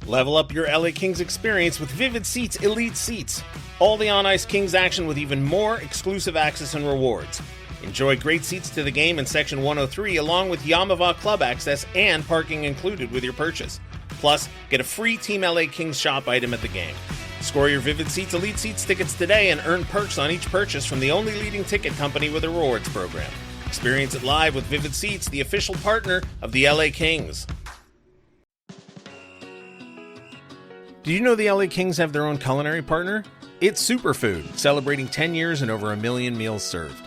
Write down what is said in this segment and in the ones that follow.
Level up your LA Kings experience with Vivid Seats Elite Seats. All the on-ice Kings action with even more exclusive access and rewards. Enjoy great seats to the game in Section 103 along with Yamava Club access and parking included with your purchase. Plus, get a free Team LA Kings shop item at the game. Score your Vivid Seats Elite Seats tickets today and earn perks on each purchase from the only leading ticket company with a rewards program. Experience it live with Vivid Seats, the official partner of the LA Kings. Did you know the LA Kings have their own culinary partner? It's Superfood, celebrating 10 years and over 1 million meals served.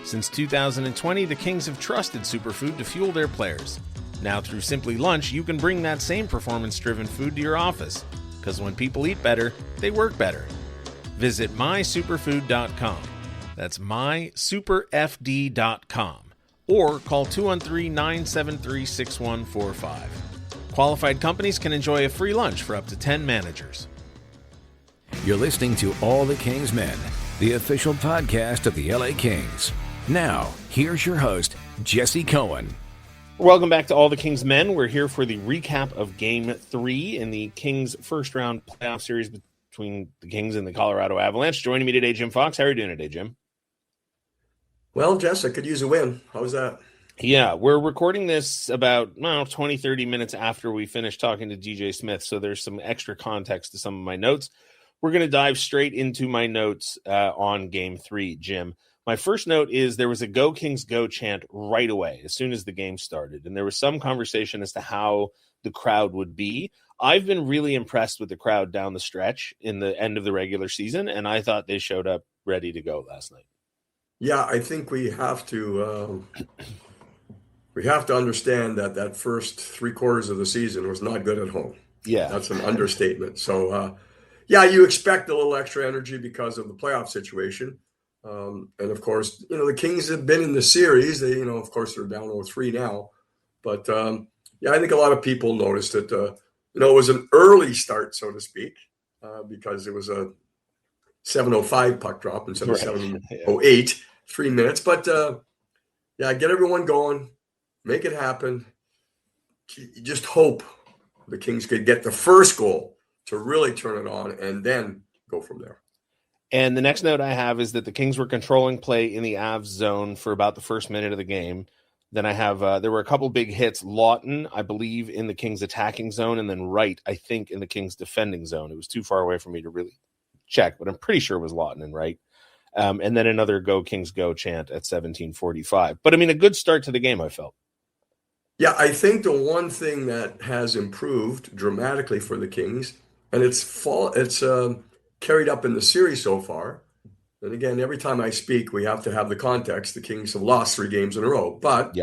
Since 2020, the Kings have trusted Superfood to fuel their players. Now through Simply Lunch, you can bring that same performance-driven food to your office. Because when people eat better, they work better. Visit mysuperfood.com. That's mysuperfd.com. Or call 213-973-6145. Qualified companies can enjoy a free lunch for up to 10 managers. You're listening to All the Kings Men, the official podcast of the LA Kings. Now, here's your host, Jesse Cohen. Welcome back to All the Kings Men. We're here for the recap of Game 3 in the Kings' first-round playoff series between the Kings and the Colorado Avalanche. Joining me today, Jim Fox. How are you doing today, Jim? Well, Jess, I could use a win. How's that? Yeah, we're recording this about 20, 30 minutes after we finished talking to DJ Smith, so there's some extra context to some of my notes. We're going to dive straight into my notes on Game 3, Jim. My first note is there was a Go Kings Go chant right away as soon as the game started, and there was some conversation as to how the crowd would be. I've been really impressed with the crowd down the stretch in the end of the regular season, and I thought they showed up ready to go last night. Yeah, I think we have to understand that first 3 quarters of the season was not good at home. Yeah, that's an understatement. So, you expect a little extra energy because of the playoff situation. And of course, the Kings have been in the series. They, of course, they're down 0-3 now. But I think a lot of people noticed that, it was an early start, so to speak, because it was a 7:05 puck drop instead of 7:08, 3 minutes. But get everyone going, make it happen. You just hope the Kings could get the first goal to really turn it on and then go from there. And the next note I have is that the Kings were controlling play in the Avs zone for about the first minute of the game. Then I have there were a couple big hits. Lawton, I believe, in the Kings attacking zone, and then Wright, I think, in the Kings defending zone. It was too far away for me to really check, but I'm pretty sure it was Lawton and Wright. And then another Go Kings Go chant at 17:45. But, a good start to the game, I felt. Yeah, I think the one thing that has improved dramatically for the Kings, and it's carried up in the series so far. And again, every time I speak, we have to have the context. The Kings have lost 3 games in a row, but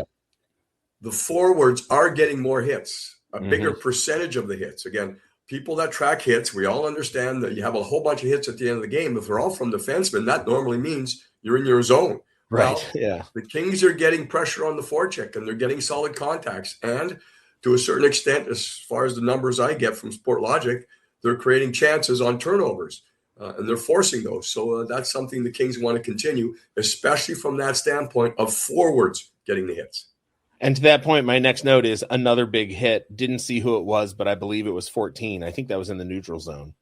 the forwards are getting more hits, a bigger percentage of the hits. Again, people that track hits, we all understand that you have a whole bunch of hits at the end of the game. If they're all from defensemen, that normally means you're in your zone. Right. Well, the Kings are getting pressure on the forecheck, and they're getting solid contacts. And to a certain extent, as far as the numbers I get from Sportlogic, they're creating chances on turnovers, and they're forcing those. So that's something the Kings want to continue, especially from that standpoint of forwards getting the hits. And to that point, my next note is another big hit. Didn't see who it was, but I believe it was 14. I think that was in the neutral zone.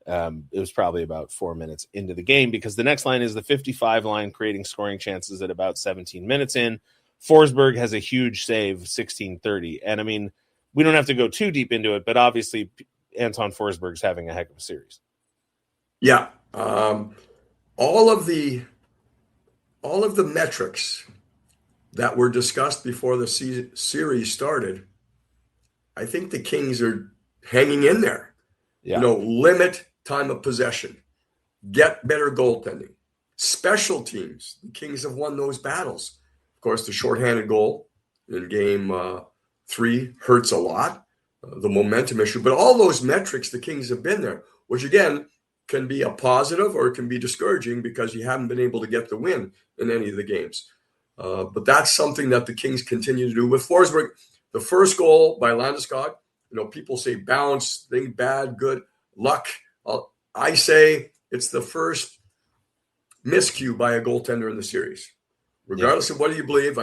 It was probably about 4 minutes into the game, because the next line is the 55 line, creating scoring chances at about 17 minutes in. Forsberg has a huge save, 16:30. And we don't have to go too deep into it, but obviously Anton Forsberg's having a heck of a series. Yeah. All of the metrics that were discussed before the series started, I think the Kings are hanging in there. Yeah. Limit time of possession, get better goaltending, special teams. The Kings have won those battles. Of course, the shorthanded goal in Game 3 hurts a lot, the momentum issue. But all those metrics, the Kings have been there, which again can be a positive or it can be discouraging because you haven't been able to get the win in any of the games. But that's something that the Kings continue to do. With Forsberg, the first goal by Landeskog, people say bounce, thing bad, good, luck. I say it's the first miscue by a goaltender in the series. Regardless of what you believe,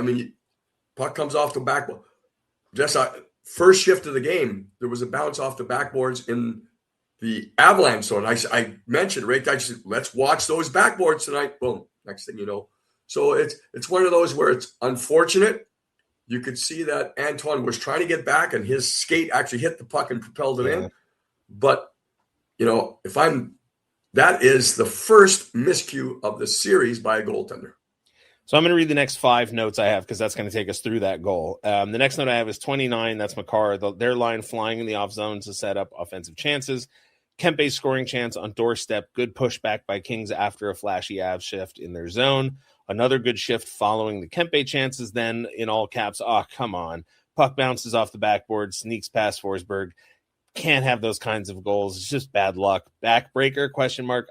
puck comes off the back. Just first shift of the game, there was a bounce off the backboards in the Avalanche zone. I mentioned, right? I said, let's watch those backboards tonight. Boom. Next thing you know. So it's one of those where it's unfortunate. You could see that Antoine was trying to get back and his skate actually hit the puck and propelled it in. But, that is the first miscue of the series by a goaltender. So I'm going to read the next 5 notes I have because that's going to take us through that goal. The next note I have is 29. That's Makar. Their line flying in the off zone to set up offensive chances. Kempe's scoring chance on doorstep. Good pushback by Kings after a flashy Avs shift in their zone. Another good shift following the Kempe chances. Then in all caps, oh, come on. Puck bounces off the backboard, sneaks past Forsberg. Can't have those kinds of goals. It's just bad luck. Backbreaker, ?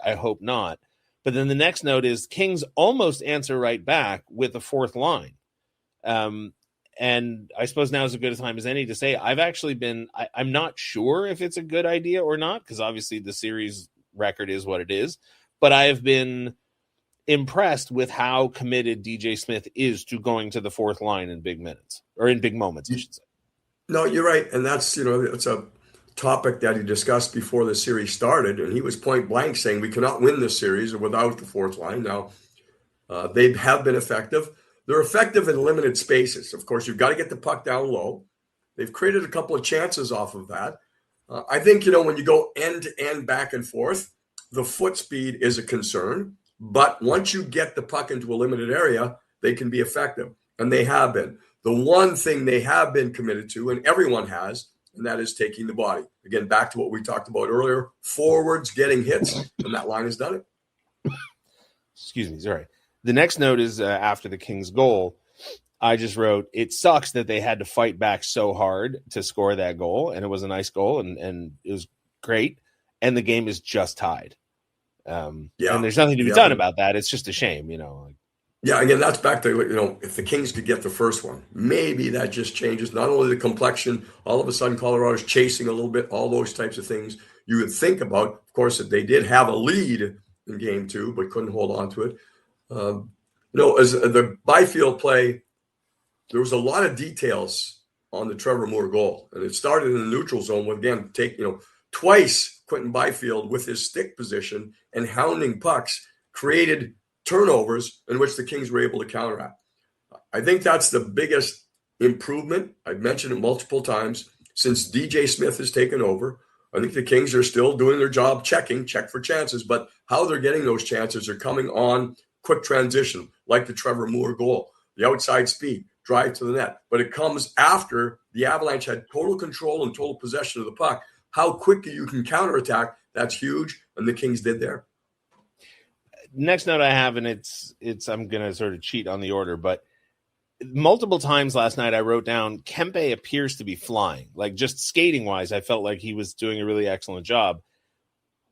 I hope not. But then the next note is Kings almost answer right back with a fourth line. And I suppose now is as good a time as any to say I've actually been – I'm not sure if it's a good idea or not because obviously the series record is what it is. But I have been impressed with how committed DJ Smith is to going to the fourth line in big minutes – or in big moments, I should say. No, you're right. And that's, it's a topic that he discussed before the series started. And he was point blank saying we cannot win this series without the fourth line. Now, they have been effective. They're effective in limited spaces. Of course, you've got to get the puck down low. They've created a couple of chances off of that. I think, when you go end to end back and forth, the foot speed is a concern. But once you get the puck into a limited area, they can be effective. And they have been. The one thing they have been committed to, and everyone has, and that is taking the body. Again, back to what we talked about earlier, forwards getting hits, and that line has done it. Excuse me, sorry. The next note is after the Kings goal. I just wrote, it sucks that they had to fight back so hard to score that goal, and it was a nice goal, and it was great, and the game is just tied. And there's nothing to be done about that. It's just a shame, Yeah, again, that's back to, if the Kings could get the first one, maybe that just changes not only the complexion, all of a sudden Colorado's chasing a little bit, all those types of things you would think about. Of course, that they did have a lead in game 2, but couldn't hold on to it. As the Byfield play, there was a lot of details on the Trevor Moore goal. And it started in the neutral zone with, again, twice Quentin Byfield with his stick position and hounding pucks created turnovers in which the Kings were able to counteract. I think that's the biggest improvement. I've mentioned it multiple times since DJ Smith has taken over. I think the Kings are still doing their job check for chances, but how they're getting those chances are coming on quick transition, like the Trevor Moore goal, the outside speed, drive to the net. But it comes after the Avalanche had total control and total possession of the puck. How quickly you can counterattack, that's huge, and the Kings did there. Next note I have, and it's I'm going to sort of cheat on the order, but multiple times last night I wrote down Kempe appears to be flying. Like just skating wise, I felt like he was doing a really excellent job.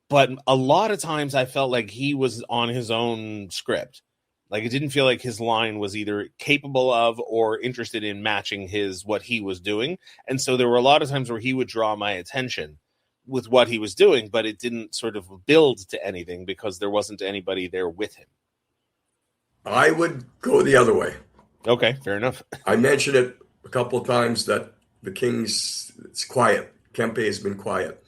But a lot of times I felt like he was on his own script. Like it didn't feel like his line was either capable of or interested in matching what he was doing. And so there were a lot of times where he would draw my attention with what he was doing, but it didn't sort of build to anything because there wasn't anybody there with him. I would go the other way. Okay, fair enough. I mentioned it a couple of times that the Kings, it's quiet. Kempe has been quiet.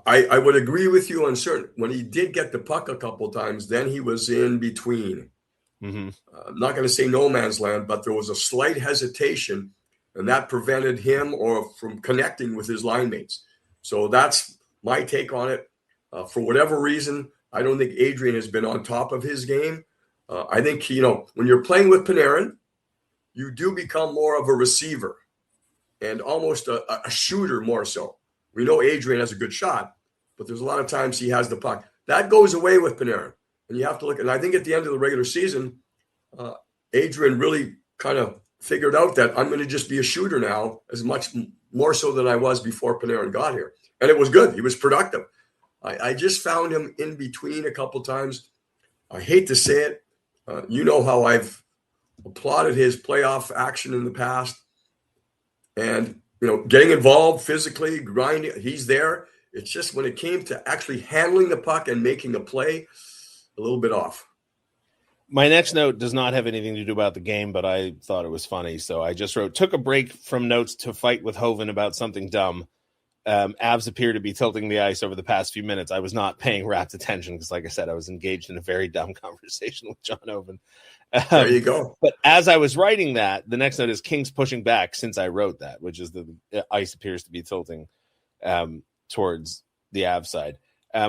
I would agree with you on certain. When he did get the puck a couple of times, then he was in between. Mm-hmm. I'm not going to say no man's land, but there was a slight hesitation, and that prevented him from connecting with his line mates. So that's my take on it. For whatever reason, I don't think Adrian has been on top of his game. I think, when you're playing with Panarin, you do become more of a receiver and almost a shooter more so. We know Adrian has a good shot, but there's a lot of times he has the puck. That goes away with Panarin. And you have to look, and I think at the end of the regular season, Adrian really kind of figured out that I'm going to just be a shooter now as much more so than I was before Panarin got here. And it was good. He was productive. I just found him in between a couple times. I hate to say it. You know how I've applauded his playoff action in the past. And, getting involved physically, grinding, he's there. It's just when it came to actually handling the puck and making a play, a little bit off. My next note does not have anything to do about the game, but I thought it was funny. So I just wrote, took a break from notes to fight with Hoven about something dumb. Avs appear to be tilting the ice over the past few minutes. I was not paying rapt attention because, like I said, I was engaged in a very dumb conversation with John Hoven. There you go. But as I was writing that, the next note is Kings pushing back since I wrote that, which is the ice appears to be tilting towards the Avs side.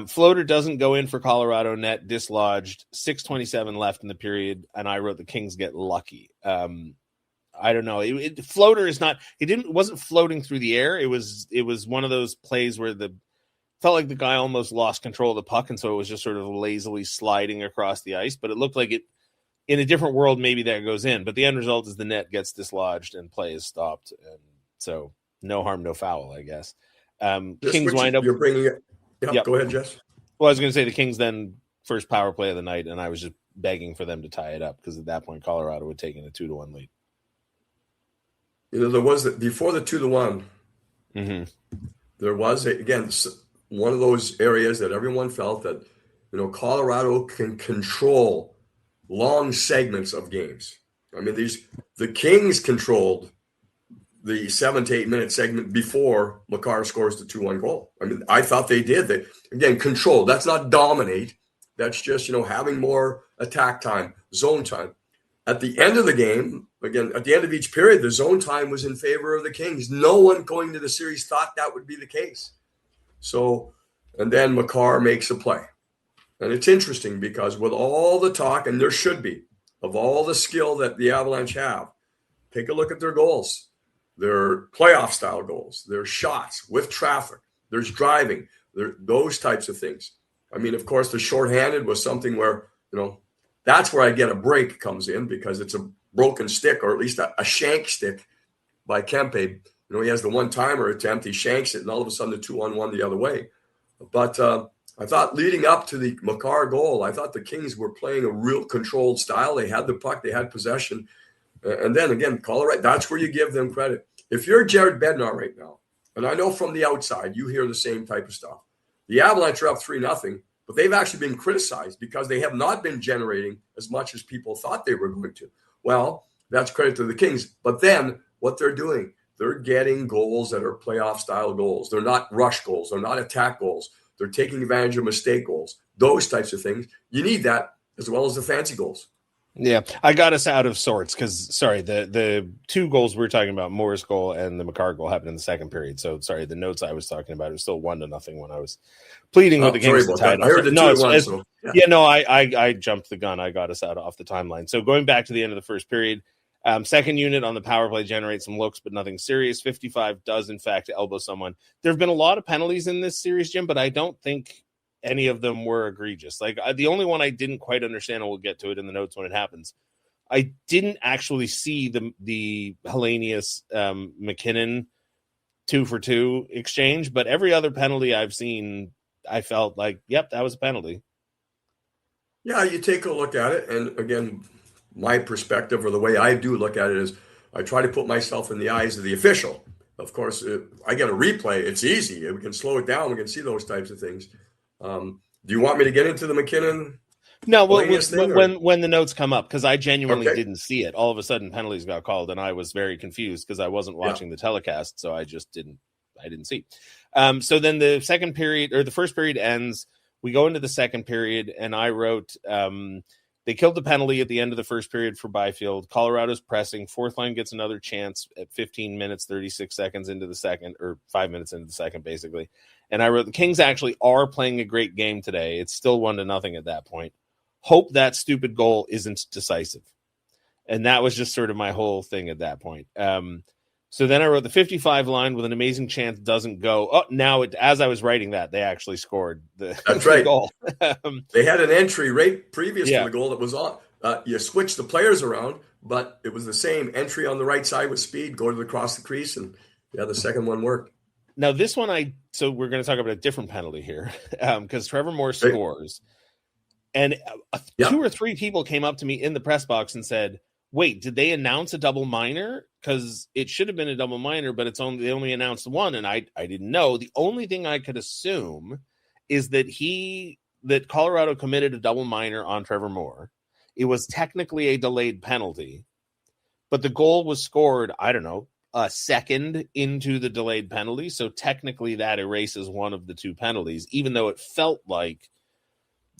Floater doesn't go in for Colorado, net dislodged, 6:27 left in the period, and I wrote the Kings get lucky. I don't know. Floater is not. It wasn't floating through the air. It was one of those plays where felt like the guy almost lost control of the puck, and so it was just sort of lazily sliding across the ice. But it looked like it in a different world. Maybe that goes in, but the end result is the net gets dislodged and play is stopped, and so no harm, no foul, I guess. Kings wind up. You're bringing it. Yep. Go ahead, Jess. Well, I was going to say the Kings then first power play of the night, and I was just begging for them to tie it up because at that point Colorado had taken a 2-1 lead. There was before the 2-1. Mm-hmm. There was again one of those areas that everyone felt that Colorado can control long segments of games. I mean, the Kings controlled the 7 to 8 minute segment before Makar scores the 2-1 goal. I mean, I thought they did. They, again, control. That's not dominate. That's just, having more attack time, zone time. At the end of the game, again, at the end of each period, the zone time was in favor of the Kings. No one going to the series thought that would be the case. So, and then Makar makes a play. And it's interesting because with all the talk, and there should be, of all the skill that the Avalanche have, take a look at their goals. Their playoff style goals, their shots with traffic, there's driving, those types of things. I mean, of course, the shorthanded was something where, that's where I get a break comes in because it's a broken stick or at least a shank stick by Kempe. He has the one-timer attempt, he shanks it, and all of a sudden the 2-on-1 the other way. But I thought leading up to the Makar goal, I thought the Kings were playing a real controlled style. They had the puck, they had possession. And then again, Colorado, that's where you give them credit. If you're Jared Bednar right now, and I know from the outside, you hear the same type of stuff. The Avalanche are up 3-0, but they've actually been criticized because they have not been generating as much as people thought they were going to. Well, that's credit to the Kings. But then what they're doing, they're getting goals that are playoff-style goals. They're not rush goals. They're not attack goals. They're taking advantage of mistake goals. Those types of things. You need that as well as the fancy goals. Yeah, I got us out of sorts because, the 2 goals we were talking about, Moore's goal and the Makar goal, happened in the second period. So, the notes I was talking about, it was still 1-0 when I was pleading with the Kings to tie it. I heard the 2-1. I jumped the gun. I got us out off the timeline. So, going back to the end of the first period, second unit on the power play generates some looks, but nothing serious. 55 does, in fact, elbow someone. There have been a lot of penalties in this series, Jim, but I don't think any of them were egregious. The only one I didn't quite understand, and we'll get to it in the notes when it happens, I didn't actually see the Hellenius McKinnon 2-for-2 exchange, but every other penalty I've seen, I felt like, yep, that was a penalty. Yeah, you take a look at it, and again, my perspective or the way I do look at it is I try to put myself in the eyes of the official. Of course, I get a replay. It's easy. We can slow it down. We can see those types of things. Do you want me to get into the McKinnon? No, well, when the notes come up, because I genuinely didn't see it. All of a sudden, penalties got called, and I was very confused because I wasn't watching the telecast, so I didn't see. So then the second period, or the first period ends. We go into the second period, and I wrote, they killed the penalty at the end of the first period for Byfield. Colorado's pressing. Fourth line gets another chance at 15 minutes, 36 seconds into the second, or 5 minutes into the second, basically. And I wrote, the Kings actually are playing a great game today. It's still 1-0 at that point. Hope that stupid goal isn't decisive. And that was just sort of my whole thing at that point. So then I wrote the 55 line with an amazing chance doesn't go. Oh, now as I was writing that, they actually scored That's right. goal. They had an entry right previous to the goal that was on. You switched the players around, but it was the same entry on the right side with speed, go across the crease, and the second one worked. Now this one, so we're going to talk about a different penalty here because Trevor Moore scores. And 2 or 3 people came up to me in the press box and said, wait, did they announce a double minor? Because it should have been a double minor, but they only announced one, and I didn't know. The only thing I could assume is that Colorado committed a double minor on Trevor Moore. It was technically a delayed penalty, but the goal was scored, I don't know, a second into the delayed penalty. So technically that erases one of the two penalties, even though it felt like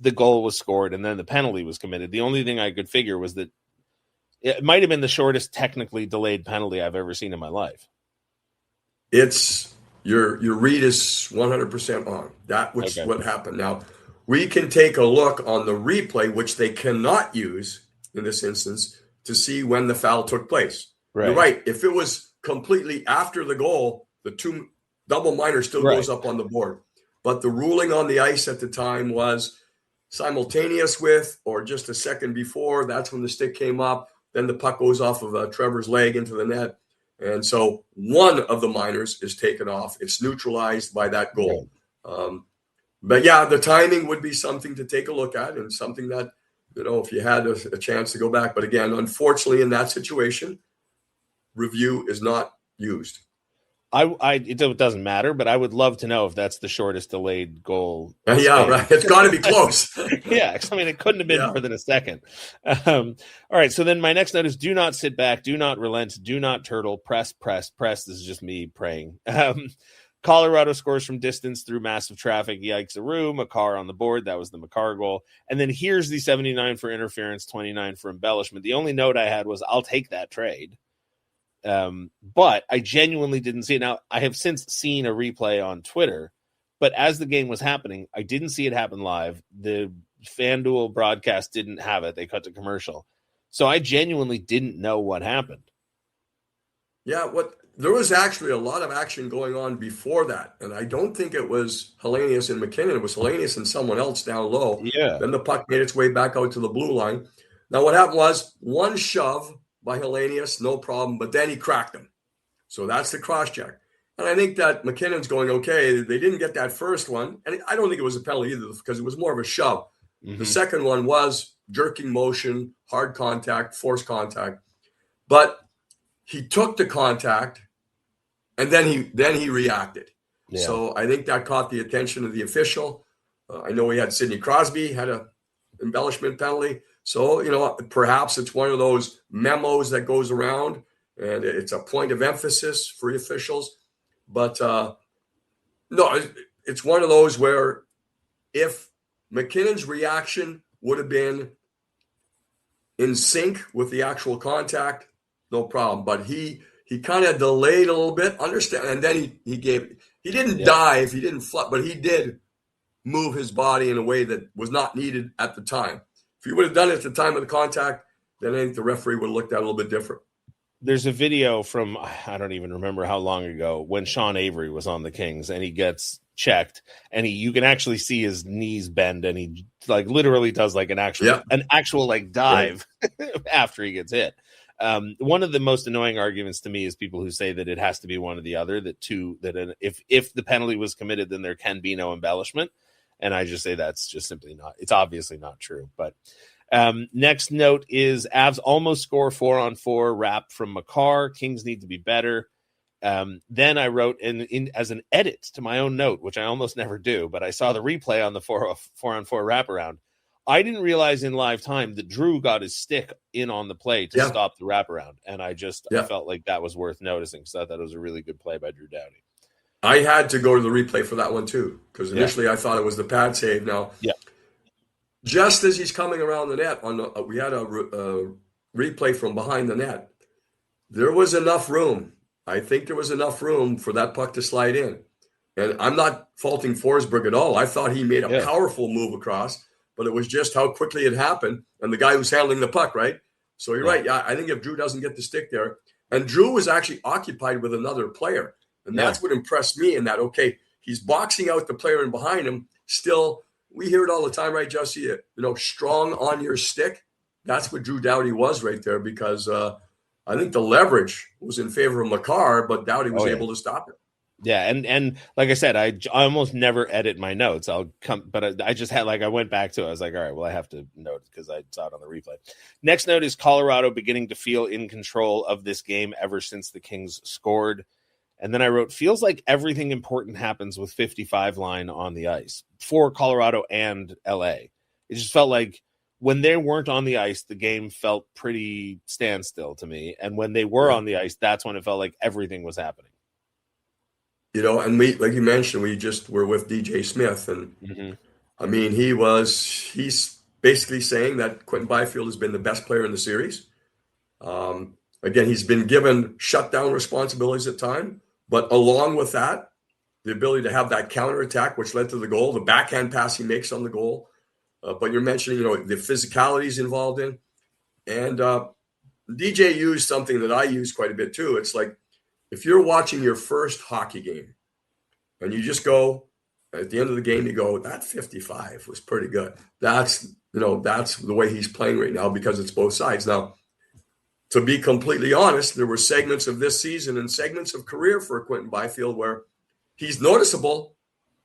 the goal was scored and then the penalty was committed. The only thing I could figure was that it might have been the shortest technically delayed penalty I've ever seen in my life. It's your read is 100% on. That was what happened. Now, we can take a look on the replay, which they cannot use in this instance, to see when the foul took place. Right. You're right. If it was completely after the goal, the two double minor still goes up on the board. But the ruling on the ice at the time was simultaneous with or just a second before. That's when the stick came up. Then the puck goes off of Trevor's leg into the net. And so one of the minors is taken off. It's neutralized by that goal. But yeah, the timing would be something to take a look at and something that, you know, if you had a chance to go back. But again, unfortunately, in that situation, review is not used. It doesn't matter, but I would love to know if that's the shortest delayed goal. Yeah, right. It's got to be close. Yeah, I mean, it couldn't have been more than a second. All right, so then my next note is do not sit back, do not relent, do not turtle, press. This is just me praying. Colorado scores from distance through massive traffic. Yikes-a-roo. Makar on the board. That was the Makar goal. And then here's the 79 for interference, 29 for embellishment. The only note I had was I'll take that trade. But I genuinely didn't see it. Now, I have since seen a replay on Twitter, but as the game was happening, I didn't see it happen live. The FanDuel broadcast didn't have it. They cut to commercial. So I genuinely didn't know what happened. Yeah, there was actually a lot of action going on before that. And I don't think it was Hellenius and McKinnon. It was Hellenius and someone else down low. Yeah. Then the puck made its way back out to the blue line. Now, what happened was one shove by Hellenius, no problem, but then he cracked him. So that's the cross-check. And I think that McKinnon's going, okay, they didn't get that first one. And I don't think it was a penalty either because it was more of a shove. Mm-hmm. The second one was jerking motion, hard contact, forced contact. But he took the contact, and then he reacted. Yeah. So I think that caught the attention of the official. I know we had Sidney Crosby had a embellishment penalty. So, you know, perhaps it's one of those memos that goes around, and it's a point of emphasis for officials. But no, it's one of those where if McKinnon's reaction would have been in sync with the actual contact, no problem. But he kind of delayed a little bit, understand, and then he didn't dive, he didn't flop, but he did move his body in a way that was not needed at the time. If he would have done it at the time of the contact, then I think the referee would have looked at it a little bit different. There's a video from, I don't even remember how long ago, when Sean Avery was on the Kings and he gets checked and you can actually see his knees bend and he like literally does like an actual like dive after he gets hit. One of the most annoying arguments to me is people who say that it has to be one or the other, if the penalty was committed, then there can be no embellishment. And I just say that's just simply not, it's obviously not true. But next note is Avs almost score 4-on-4 wrap from Makar. Kings need to be better. Then I wrote in as an edit to my own note, which I almost never do, but I saw the replay on the 4-on-4 wraparound. I didn't realize in live time that Drew got his stick in on the play to stop the wraparound. And I felt like that was worth noticing. So I thought it was a really good play by Drew Doughty. I had to go to the replay for that one too, because initially I thought it was the pad save. Now, just as he's coming around the net, we had a replay from behind the net. There was enough room. I think there was enough room for that puck to slide in. And I'm not faulting Forsberg at all. I thought he made a powerful move across, but it was just how quickly it happened. And the guy who's handling the puck, right? So you're right. Yeah, I think if Drew doesn't get the stick there, and Drew was actually occupied with another player. And that's what impressed me in that, okay, he's boxing out the player in behind him. Still, we hear it all the time, right, Jesse? You know, strong on your stick. That's what Drew Doughty was right there because I think the leverage was in favor of Makar, but Doughty was able to stop it. Yeah, and like I said, I almost never edit my notes. But I just had I went back to it. I was like, all right, well, I have to note because I saw it on the replay. Next note is Colorado beginning to feel in control of this game ever since the Kings scored. And then I wrote, feels like everything important happens with 55 line on the ice for Colorado and LA. It just felt like when they weren't on the ice, the game felt pretty standstill to me. And when they were on the ice, that's when it felt like everything was happening. And we, like you mentioned, we just were with DJ Smith. And I mean, he's basically saying that Quentin Byfield has been the best player in the series. Again, he's been given shutdown responsibilities at times, but along with that, the ability to have that counterattack, which led to the goal, the backhand pass he makes on the goal. But you're mentioning, the physicality he's involved in. And DJ used something that I use quite a bit too. It's like, if you're watching your first hockey game and you just go, at the end of the game, you go, that 55 was pretty good. That's the way he's playing right now because it's both sides. Now, to be completely honest, there were segments of this season and segments of career for Quentin Byfield where he's noticeable,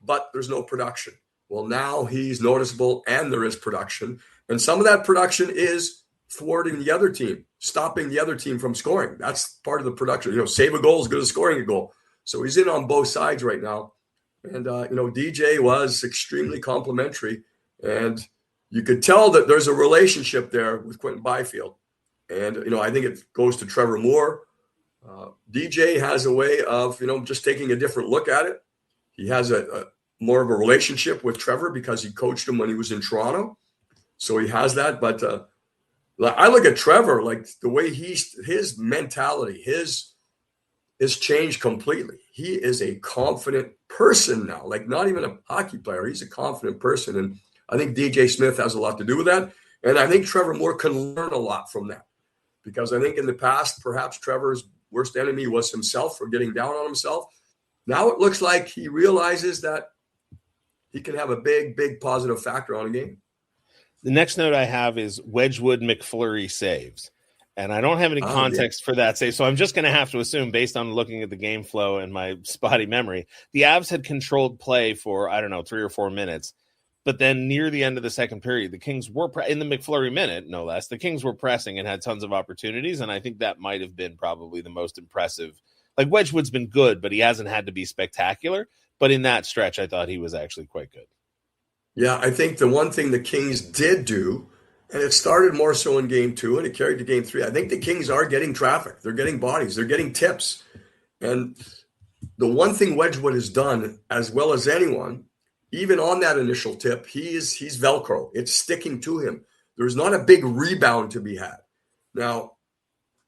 but there's no production. Well, now he's noticeable and there is production. And some of that production is thwarting the other team, stopping the other team from scoring. That's part of the production. Save a goal is good as scoring a goal. So he's in on both sides right now. And, DJ was extremely complimentary. And you could tell that there's a relationship there with Quentin Byfield. And, I think it goes to Trevor Moore. DJ has a way of, just taking a different look at it. He has a more of a relationship with Trevor because he coached him when he was in Toronto. So he has that. But I look at Trevor, like the way his mentality, his changed completely. He is a confident person now, like not even a hockey player. He's a confident person. And I think DJ Smith has a lot to do with that. And I think Trevor Moore can learn a lot from that. Because I think in the past, perhaps Trevor's worst enemy was himself for getting down on himself. Now it looks like he realizes that he can have a big, big positive factor on a game. The next note I have is Wedgwood McFlurry saves. And I don't have any context for that save. So I'm just going to have to assume, based on looking at the game flow and my spotty memory, the Avs had controlled play for, 3 or 4 minutes. But then near the end of the second period, the Kings were in the McFlurry minute, no less. The Kings were pressing and had tons of opportunities. And I think that might have been probably the most impressive. Like, Wedgwood's been good, but he hasn't had to be spectacular. But in that stretch, I thought he was actually quite good. Yeah, I think the one thing the Kings did do, and it started more so in game 2 and it carried to game 3. I think the Kings are getting traffic. They're getting bodies. They're getting tips. And the one thing Wedgwood has done as well as anyone, even on that initial tip, he's Velcro. It's sticking to him. There's not a big rebound to be had. Now,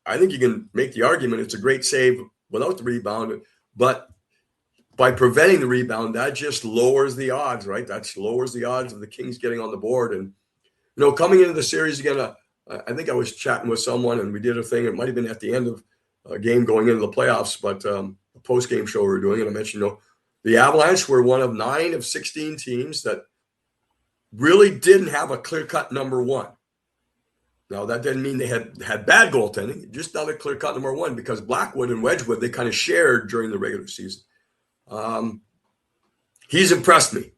I think you can make the argument it's a great save without the rebound, but by preventing the rebound, that just lowers the odds, right? That lowers the odds of the Kings getting on the board. And, coming into the series again, I think I was chatting with someone and we did a thing. It might have been at the end of a game going into the playoffs, but a post-game show we were doing, and I mentioned, the Avalanche were one of 9 of 16 teams that really didn't have a clear-cut number one. Now, that didn't mean they had bad goaltending, just not a clear-cut number one, because Blackwood and Wedgwood, they kind of shared during the regular season. He's impressed me.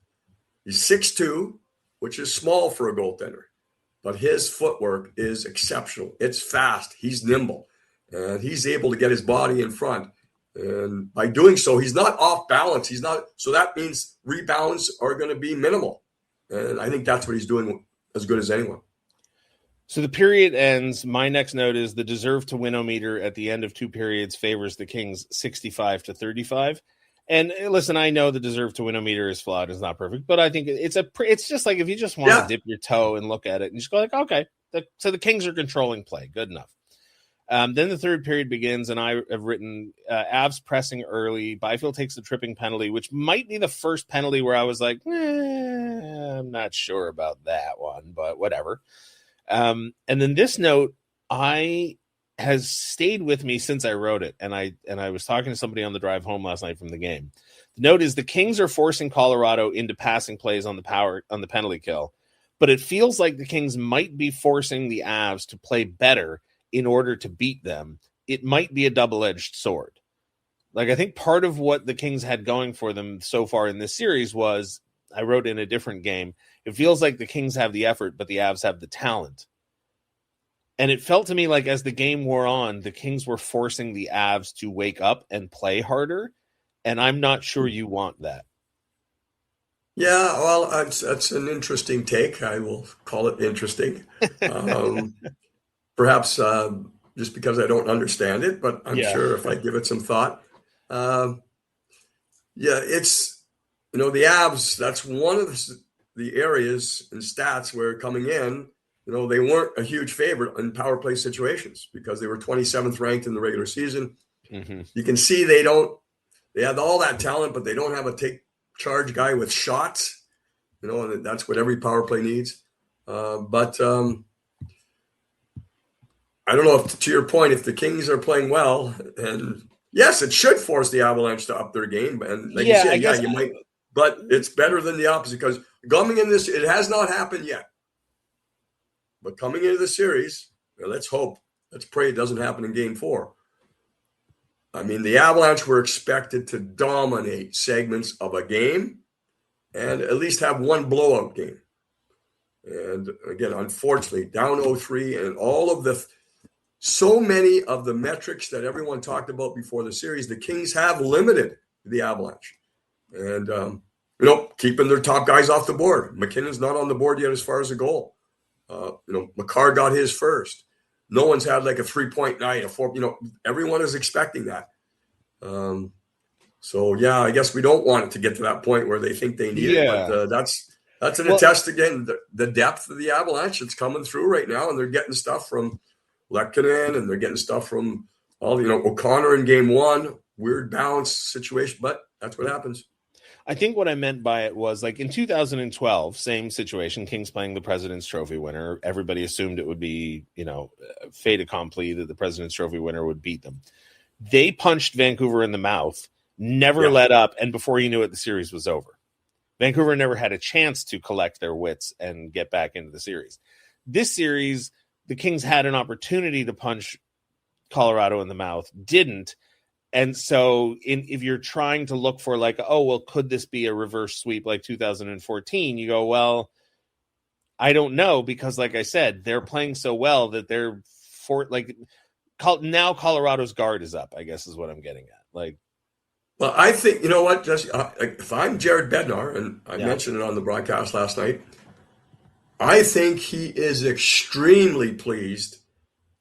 He's 6'2", which is small for a goaltender, but his footwork is exceptional. It's fast. He's nimble, and he's able to get his body in front. And by doing so, he's not off balance. So that means rebounds are going to be minimal. And I think that's what he's doing as good as anyone. So the period ends. My next note is the deserve to win-o-meter at the end of 2 periods favors the Kings 65-35. And listen, I know the deserve to win-o-meter is flawed. It's not perfect, but I think it's just like if you just want to dip your toe and look at it and just go like, okay, so the Kings are controlling play. Good enough. Then the third period begins, and I have written Avs pressing early. Byfield takes the tripping penalty, which might be the first penalty where I was like, I'm not sure about that one, but whatever. And then this note has stayed with me since I wrote it, and I was talking to somebody on the drive home last night from the game. The note is the Kings are forcing Colorado into passing plays on the penalty kill, but it feels like the Kings might be forcing the Avs to play better in order to beat them. It might be a double-edged sword. Like, I think part of what the Kings had going for them so far in this series was, I wrote in a different game, it feels like the Kings have the effort, but the Avs have the talent. And it felt to me like as the game wore on, the Kings were forcing the Avs to wake up and play harder. And I'm not sure you want that. Yeah, well, that's an interesting take. I will call it interesting. Um, Perhaps just because I don't understand it, but I'm Yeah. sure if I give it some thought. Um, yeah, it's, the Avs, that's one of the areas and stats where coming in, they weren't a huge favorite in power play situations because they were 27th ranked in the regular season. Hmm. You can see they have all that talent, but they don't have a take charge guy with shots, and that's what every power play needs. But I don't know if, to your point, if the Kings are playing well, and yes, it should force the Avalanche to up their game. And like you Yeah, I said, yeah, guess. you might, but it's better than the opposite because coming in this, it has not happened yet. But coming into the series, let's hope, let's pray it doesn't happen in game 4. I mean, the Avalanche were expected to dominate segments of a game and at least have one blowout game. And again, unfortunately, down 0-3 and all of so many of the metrics that everyone talked about before the series, the Kings have limited the Avalanche. And, keeping their top guys off the board. McKinnon's not on the board yet as far as a goal. McCarr got his first. No one's had like a 3-point night, a 4, everyone is expecting that. So, yeah, I guess we don't want it to get to that point where they think they need it. But that's an attest, again, the depth of the Avalanche. It's coming through right now, and they're getting stuff from Lehkonen, and they're getting stuff from O'Connor in game 1. Weird balance situation, but that's what happens. I think what I meant by it was like in 2012, same situation, Kings playing the President's Trophy winner. Everybody assumed it would be, fait accompli that the President's Trophy winner would beat them. They punched Vancouver in the mouth, never let up, and before you knew it, the series was over. Vancouver never had a chance to collect their wits and get back into the series. This series, the Kings had an opportunity to punch Colorado in the mouth, didn't. And so if you're trying to look for like, oh, well, could this be a reverse sweep like 2014? You go, well, I don't know, because like I said, they're playing so well that they're now Colorado's guard is up, I guess is what I'm getting at. Like, well, I think, you know what, Jesse, if I'm Jared Bednar, and I mentioned it on the broadcast last night, I think he is extremely pleased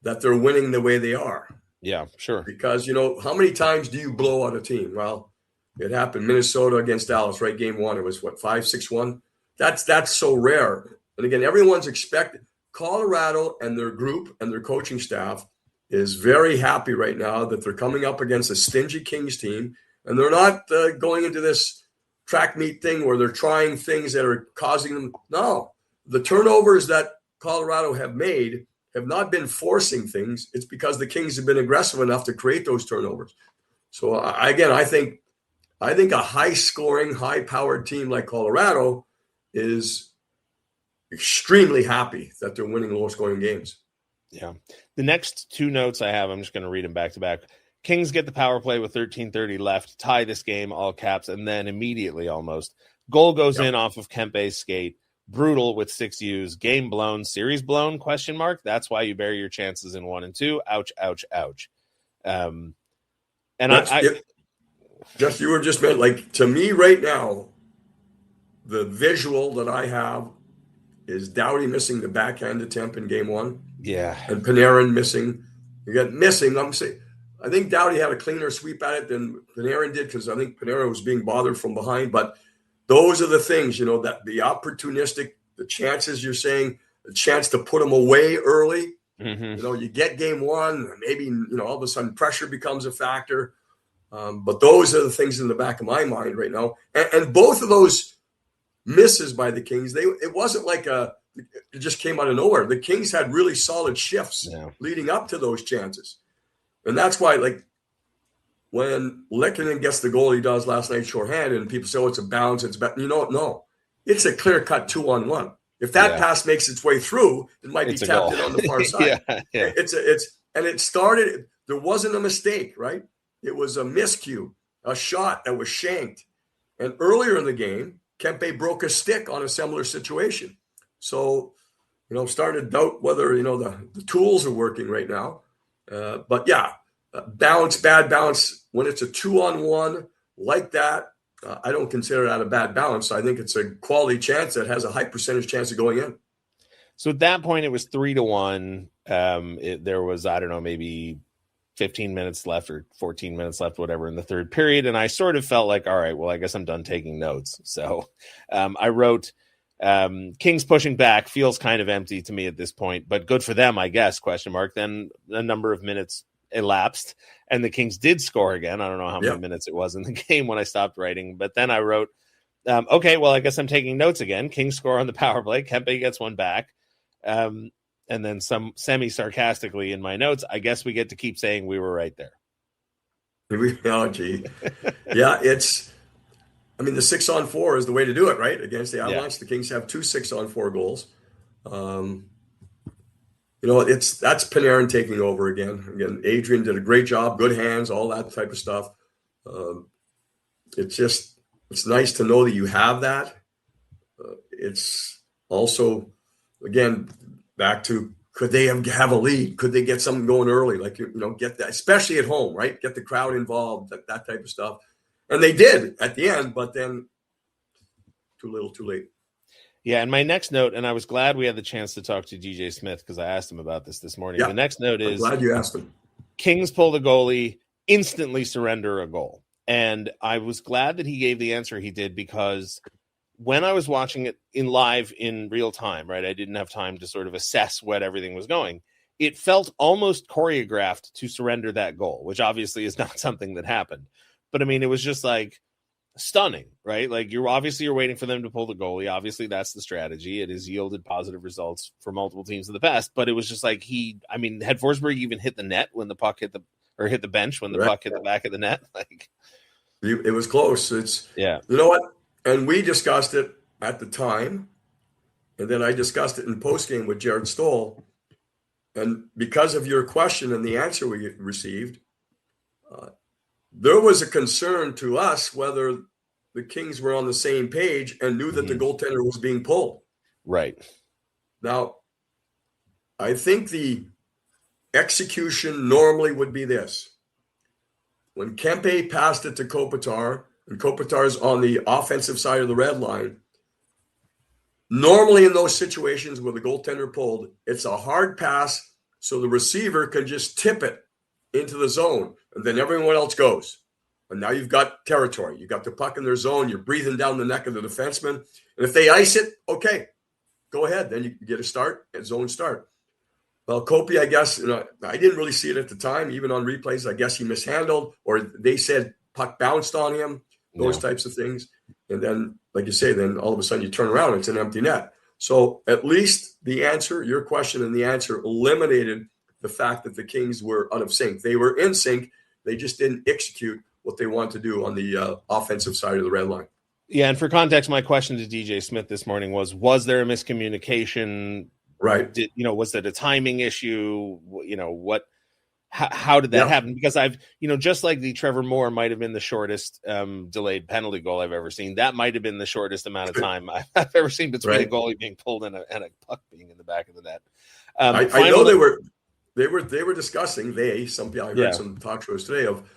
that they're winning the way they are. Yeah, sure. Because, how many times do you blow out a team? Well, it happened Minnesota against Dallas, right? Game 1, it was 5-6-1. That's so rare. And again, everyone's expected. Colorado and their group and their coaching staff is very happy right now that they're coming up against a stingy Kings team, and they're not going into this track meet thing where they're trying things that are causing them. No, the turnovers that Colorado have made have not been forcing things. It's because the Kings have been aggressive enough to create those turnovers. So I think a high-scoring, high-powered team like Colorado is extremely happy that they're winning low-scoring games. Yeah. The next 2 notes I have, I'm just going to read them back to back. Kings get the power play with 13:30 left, tie this game, all caps, and then immediately almost. Goal goes in off of Kempe's skate. Brutal with 6 U's. Game blown. Series blown? ? That's why you bury your chances in 1 and 2. Ouch, ouch, ouch. And Jeff, you were just meant, like, to me right now, the visual that I have is Doughty missing the backhand attempt in game 1. Yeah. And Panarin missing. I think Doughty had a cleaner sweep at it than Panarin did, because I think Panarin was being bothered from behind. But those are the things, that the opportunistic, the chances you're saying, the chance to put them away early. Mm-hmm. You get game 1, maybe, all of a sudden pressure becomes a factor. But those are the things in the back of my mind right now. And both of those misses by the Kings, it wasn't like it just came out of nowhere. The Kings had really solid shifts leading up to those chances. And that's why, like, when Lehkonen gets the goal he does last night shorthanded, and people say, oh, it's a bounce, it's bad. No. It's a clear-cut 2-on-1. If that pass makes its way through, it might be tapped in on the far side. And it started, there wasn't a mistake, right? It was a miscue, a shot that was shanked. And earlier in the game, Kempe broke a stick on a similar situation. So, started to doubt whether, the tools are working right now. But yeah, bad bounce. When it's a 2-on-1 like that, I don't consider that a bad balance. I think it's a quality chance that has a high percentage chance of going in. So at that point, it was 3-1. There was, I don't know, maybe 15 minutes left or 14 minutes left, whatever, in the third period. And I sort of felt like, all right, well, I guess I'm done taking notes. So I wrote, Kings pushing back feels kind of empty to me at this point, but good for them, I guess, ? Then a number of minutes elapsed and the Kings did score again. I don't know how many minutes it was in the game when I stopped writing, but then I wrote, okay, well, I guess I'm taking notes again. Kings score on the power play. Kempe gets one back. And then some semi-sarcastically in my notes, I guess we get to keep saying we were right there. Oh, gee. Yeah, the 6-on-4 is the way to do it, right? Against the Avalanche, the Kings have 2 6-on-4 goals. That's Panarin taking over again. Again, Adrian did a great job, good hands, all that type of stuff. It's nice to know that you have that. It's also, again, back to, could they have a lead? Could they get something going early? Get that, especially at home, right? Get the crowd involved, that type of stuff. And they did at the end, but then too little, too late. Yeah, and my next note, and I was glad we had the chance to talk to DJ Smith because I asked him about this morning. The next note is, I'm glad you asked him. Kings pull the goalie, instantly surrender a goal. And I was glad that he gave the answer he did, because when I was watching it live in real time, right, I didn't have time to sort of assess what everything was going. It felt almost choreographed to surrender that goal, which obviously is not something that happened. But it was just like stunning, right? Like you're waiting for them to pull the goalie. Obviously that's the strategy. It has yielded positive results for multiple teams in the past, but it was just like had Forsberg even hit the net when the puck hit the bench when the puck hit the back of the net? Like it was close. You know what? And we discussed it at the time, and then I discussed it in postgame with Jared Stoll. And because of your question and the answer we received, there was a concern to us whether the Kings were on the same page and knew that the goaltender was being pulled. Right. Now, I think the execution normally would be this. When Kempe passed it to Kopitar, and Kopitar's on the offensive side of the red line, normally in those situations where the goaltender pulled, it's a hard pass so the receiver can just tip it into the zone, and then everyone else goes. And now you've got territory. You've got the puck in their zone. You're breathing down the neck of the defenseman. And if they ice it, okay, go ahead. Then you get a start, a zone start. Well, Kopi, I guess, I didn't really see it at the time, even on replays. I guess he mishandled, or they said puck bounced on him, those types of things. And then, like you say, then all of a sudden you turn around, it's an empty net. So at least the answer, your question and the answer eliminated the fact that the Kings were out of sync. They were in sync. They just didn't execute what they want to do on the offensive side of the red line. Yeah, and for context, my question to DJ Smith this morning was there a miscommunication? Right. Was it a timing issue? How did that happen? Because I've, just like the Trevor Moore might have been the shortest delayed penalty goal I've ever seen. That might have been the shortest amount of time I've ever seen between a goalie being pulled and a puck being in the back of the net. I know they were discussing, some people, I heard some talk shows today of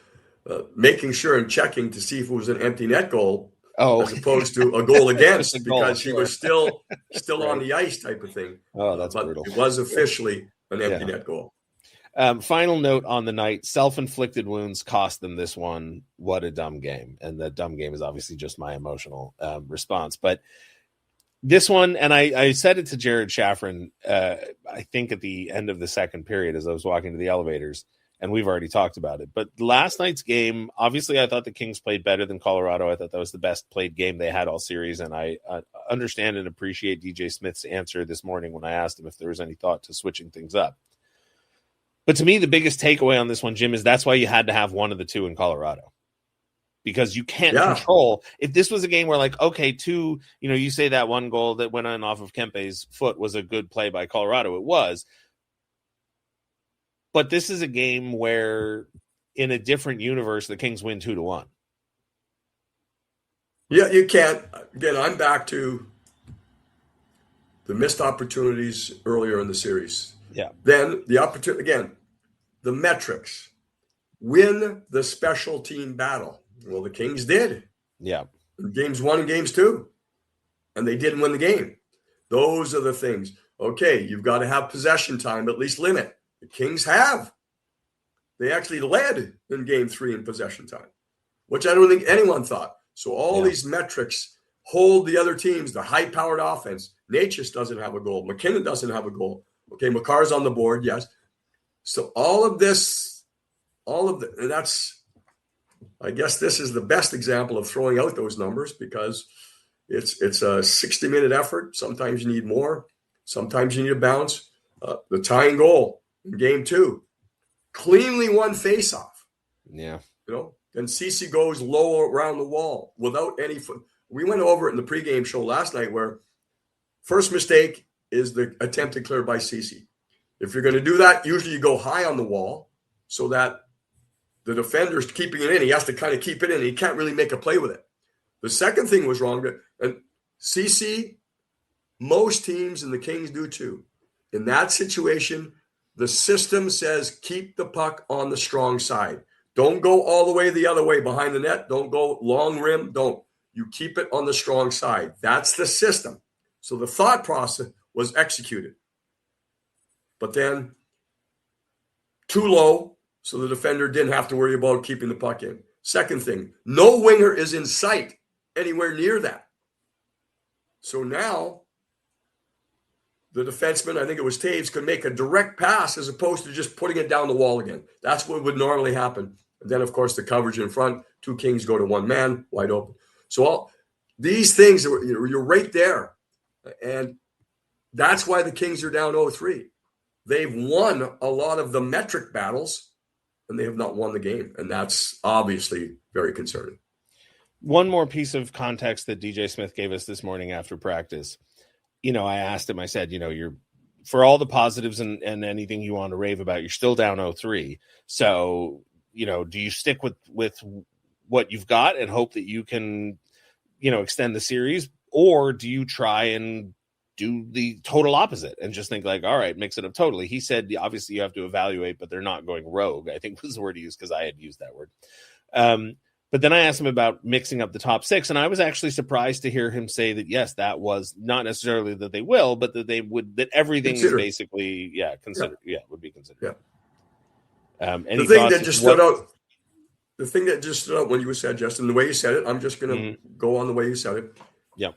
making sure and checking to see if it was an empty net goal as opposed to a goal against, because he was still on the ice type of thing. Oh, that's brutal. It was officially an empty net goal. Final note on the night, self-inflicted wounds cost them this one. What a dumb game. And that dumb game is obviously just my emotional response. But this one, and I said it to Jared Shaffrin, I think at the end of the second period as I was walking to the elevators, and we've already talked about it. But last night's game, obviously I thought the Kings played better than Colorado. I thought that was the best played game they had all series. And I understand and appreciate DJ Smith's answer this morning when I asked him if there was any thought to switching things up. But to me, the biggest takeaway on this one, Jim, is that's why you had to have one of the two in Colorado. Because you can't control. If this was a game where, like, okay, you say that one goal that went on off of Kempe's foot was a good play by Colorado. It was. But this is a game where, in a different universe, the Kings win 2-1. Yeah, you can't. Again, I'm back to the missed opportunities earlier in the series. Yeah. Then the opportunity, again, the metrics. Win the special team battle. Well, the Kings did. Yeah. In games 1 and games 2. And they didn't win the game. Those are the things. Okay, you've got to have possession time, at least limit. The Kings have. They actually led in game 3 in possession time, which I don't think anyone thought. So all these metrics hold the other teams, the high-powered offense. Natchez doesn't have a goal. McKinnon doesn't have a goal. Okay, Makar's on the board, yes. So all of this, that's, I guess this is the best example of throwing out those numbers because it's a 60-minute effort. Sometimes you need more. Sometimes you need a bounce. The tying goal in game 2, cleanly won faceoff. Yeah. Then Ceci goes low around the wall without any foot. We went over it in the pregame show last night where first mistake is the attempted clear by Ceci. If you're going to do that, usually you go high on the wall so that the defender's keeping it in. He has to kind of keep it in. He can't really make a play with it. The second thing was wrong. And Ceci, most teams and the Kings do too. In that situation, the system says keep the puck on the strong side. Don't go all the way the other way behind the net. Don't go long rim. Don't. You keep it on the strong side. That's the system. So the thought process was executed. But then too low, so the defender didn't have to worry about keeping the puck in. Second thing, no winger is in sight anywhere near that. So now the defenseman, I think it was Taves, could make a direct pass as opposed to just putting it down the wall again. That's what would normally happen. And then, of course, the coverage in front, 2 Kings go to 1 man, wide open. So all these things, you're right there. And that's why the Kings are down 0-3. They've won a lot of the metric battles, and they have not won the game. And that's obviously very concerning. One more piece of context that DJ Smith gave us this morning after practice. I asked him, I said, you're for all the positives and anything you want to rave about, you're still down 0-3. So, do you stick with what you've got and hope that you can, extend the series? Or do you try and do the total opposite and just think like, all right, mix it up totally? He said, obviously you have to evaluate, but they're not going rogue, I think was the word he used because I had used that word. But then I asked him about mixing up the top 6, and I was actually surprised to hear him say that, yes, that was not necessarily that they will, but that they would, that everything is basically, would be considered. Yeah. The thing that just stood out when you said, Justin, the way you said it, I'm just going to go on the way you said it. Yeah.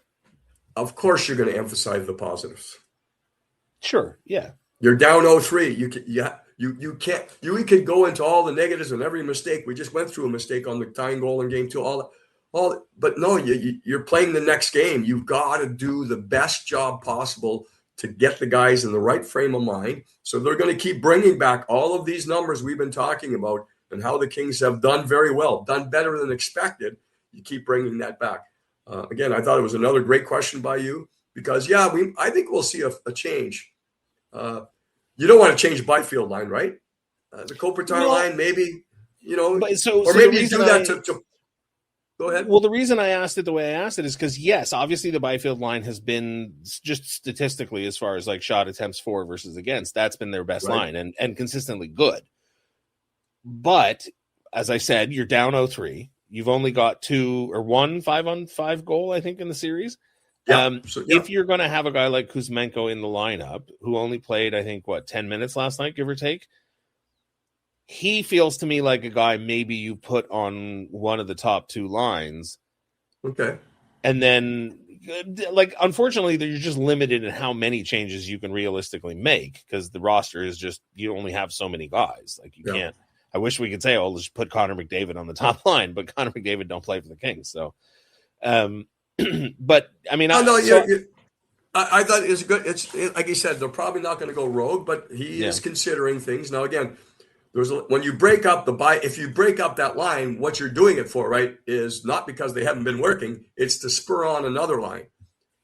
Of course, you're going to emphasize the positives. Sure. Yeah. You're down 0-3. You can't. You could go into all the negatives and every mistake. We just went through a mistake on the tying goal in game 2. But no, you're playing the next game. You've got to do the best job possible to get the guys in the right frame of mind. So they're going to keep bringing back all of these numbers we've been talking about and how the Kings have done very well, done better than expected. You keep bringing that back. Again, I thought it was another great question by you because, I think we'll see a change. You don't want to change Byfield line, right? The Kopitar line, maybe, or maybe you do that to go ahead. Well, the reason I asked it the way I asked it is because, yes, obviously the Byfield line has been just statistically as far as like shot attempts for versus against. That's been their best line and consistently good. But as I said, you're down 0-3. You've only got 2 or 1 5-on-5 goal, I think, in the series. If you're going to have a guy like Kuzmenko in the lineup, who only played, I think, 10 minutes last night, give or take, he feels to me like a guy maybe you put on one of the top 2 lines. Okay. And then, unfortunately, you're just limited in how many changes you can realistically make because the roster is just, you only have so many guys. Like, you can't. I wish we could say, let's just put Connor McDavid on the top line, but Connor McDavid don't play for the Kings. So, but I mean, I thought it's good. It's like you said, they're probably not going to go rogue, but he is considering things. Now, again, when you break up if you break up that line, what you're doing it for, right, is not because they haven't been working. It's to spur on another line.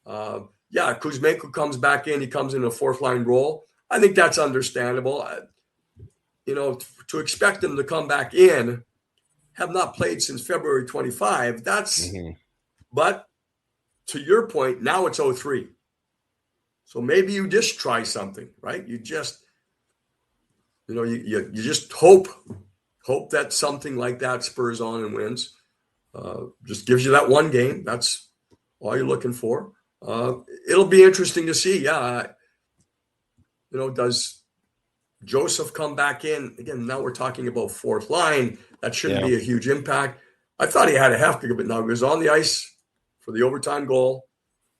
Kuzmenko comes back in. He comes in a 4th line role. I think that's understandable. To expect them to come back in, have not played since February 25. But to your point, now it's 0-3. So maybe you just try something, right? You just, you just hope that something like that spurs on and wins. Just gives you that one game. That's all you're looking for. It'll be interesting to see. Yeah. Does Joseph come back in? Again, now we're talking about fourth line. That shouldn't be a huge impact. I thought he had a hefty, but now he was on the ice for the overtime goal.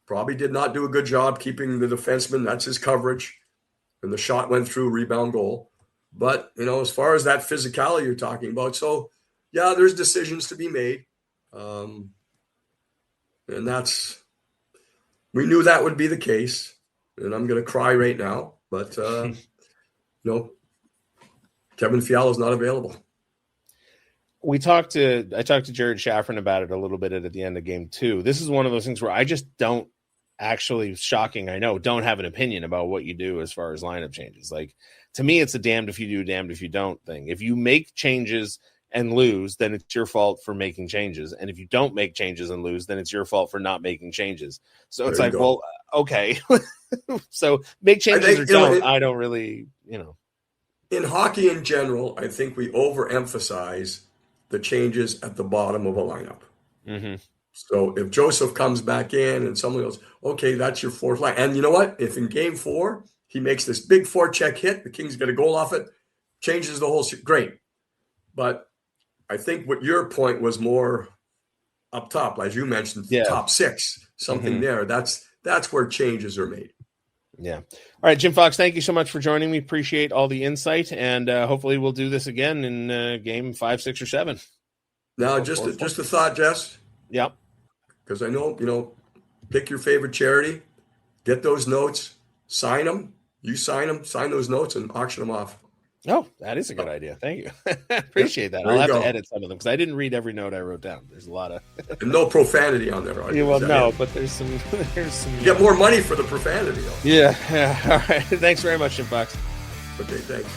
Probably did not do a good job keeping the defenseman. That's his coverage. And the shot went through, rebound goal. But, as far as that physicality you're talking about, so, yeah, there's decisions to be made. And we knew that would be the case. And I'm going to cry right now. But, Kevin Fiala's not available. I talked to Jared Shaffrin about it a little bit at the end of game 2. This is one of those things where I just don't actually, shocking, I know, don't have an opinion about what you do as far as lineup changes. Like, to me, it's a damned if you do, damned if you don't thing. If you make changes and lose, then it's your fault for making changes. And if you don't make changes and lose, then it's your fault for not making changes. So it's like, well, okay. So make changes or don't. I don't really, In hockey in general, I think we overemphasize the changes at the bottom of a lineup. Mm-hmm. So if Joseph comes back in and someone goes, okay, that's your fourth line. And you know what? If in game 4, he makes this big forecheck hit, the Kings get a goal off it, changes the whole – great. But I think what your point was more up top, as you mentioned, top 6, something there. That's where changes are made. Yeah. All right, Jim Fox, thank you so much for joining me. Appreciate all the insight, and hopefully we'll do this again in game 5, 6, or 7. Now, just a thought, Jess. Yep. Because I know, pick your favorite charity, get those notes, sign them. You sign them, sign those notes, and auction them off. Oh, that is a good idea. Thank you. Appreciate that. I'll have to edit some of them because I didn't read every note I wrote down. There's a lot of and no profanity on there. Right? Yeah, well, no, but there's some. You get more money for the profanity, though. Yeah. All right. Thanks very much, Jim Fox. Okay, thanks.